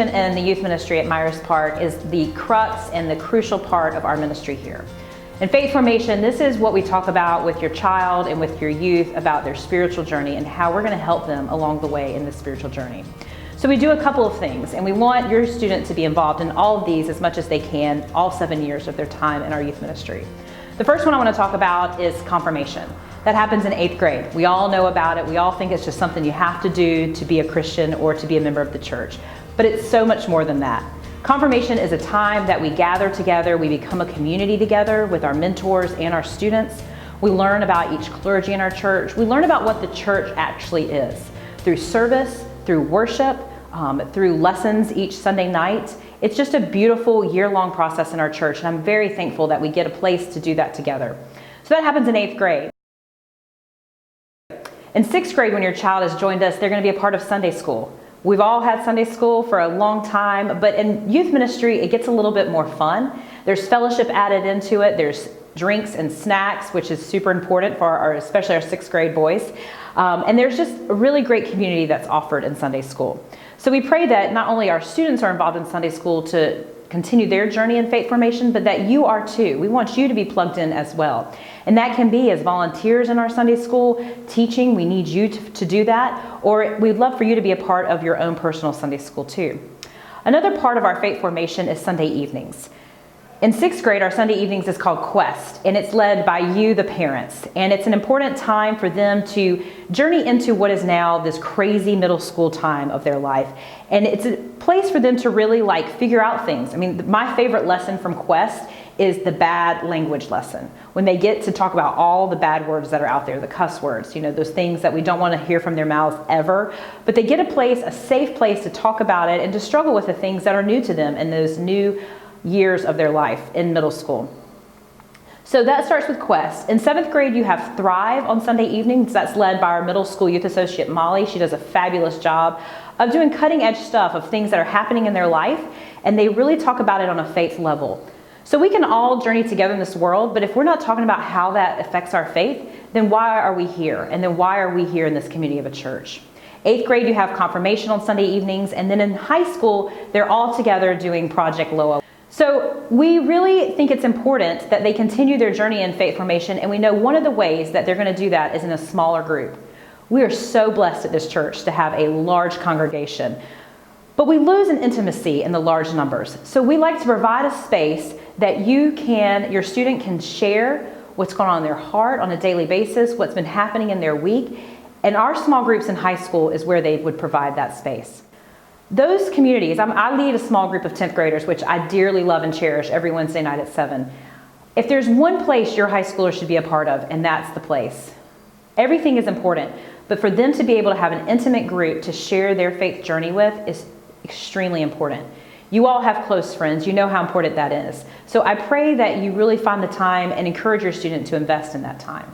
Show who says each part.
Speaker 1: formation and the youth ministry at Myers Park is the crux and the crucial part of our ministry here. In faith formation, this is what we talk about with your child and with your youth about their spiritual journey and how we're going to help them along the way in this spiritual journey. So we do a couple of things, and we want your student to be involved in all of these as much as they can, all 7 years of their time in our youth ministry. The first one I want to talk about is confirmation. That happens in 8th grade. We all know about it. We all think it's just something you have to do to be a Christian or to be a member of the church. But it's so much more than that. Confirmation is a time that we gather together, we become a community together with our mentors and our students. We learn about each clergy in our church. We learn about what the church actually is through service, through worship, through lessons each Sunday night. It's just a beautiful year-long process in our church, and I'm very thankful that we get a place to do that together. So that happens in 8th grade. In 6th grade, when your child has joined us, they're going to be a part of Sunday school. We've all had Sunday school for a long time, but in youth ministry, it gets a little bit more fun. There's fellowship added into it. There's drinks and snacks, which is super important for especially our 6th grade boys. And there's just a really great community that's offered in Sunday school. So we pray that not only our students are involved in Sunday school to continue their journey in faith formation, but that you are too. We want you to be plugged in as well. And that can be as volunteers in our Sunday school teaching. We need you to do that. Or we'd love for you to be a part of your own personal Sunday school too. Another part of our faith formation is Sunday evenings. In 6th grade, our Sunday evenings is called Quest, and it's led by you, the parents. And it's an important time for them to journey into what is now this crazy middle school time of their life. And it's a place for them to really figure out things. I mean, my favorite lesson from Quest is the bad language lesson. When they get to talk about all the bad words that are out there, the cuss words, those things that we don't want to hear from their mouths ever. But they get a safe place to talk about it and to struggle with the things that are new to them in those new years of their life in middle school. So that starts with Quest. In 7th grade, you have Thrive on Sunday evenings. That's led by our middle school youth associate, Molly. She does a fabulous job of doing cutting edge stuff of things that are happening in their life, and they really talk about it on a faith level. So we can all journey together in this world, but if we're not talking about how that affects our faith, then why are we here? And then why are we here in this community of a church? 8th grade, you have confirmation on Sunday evenings, and then in high school, they're all together doing Project Loa. So we really think it's important that they continue their journey in faith formation, and we know one of the ways that they're going to do that is in a smaller group. We are so blessed at this church to have a large congregation, but we lose an intimacy in the large numbers. So we like to provide a space that your student can share what's going on in their heart on a daily basis, what's been happening in their week, and our small groups in high school is where they would provide that space. Those communities, I lead a small group of 10th graders, which I dearly love and cherish every Wednesday night at 7. If there's one place your high schooler should be a part of, and that's the place. Everything is important, but for them to be able to have an intimate group to share their faith journey with is extremely important. You all have close friends. You know how important that is. So I pray that you really find the time and encourage your student to invest in that time.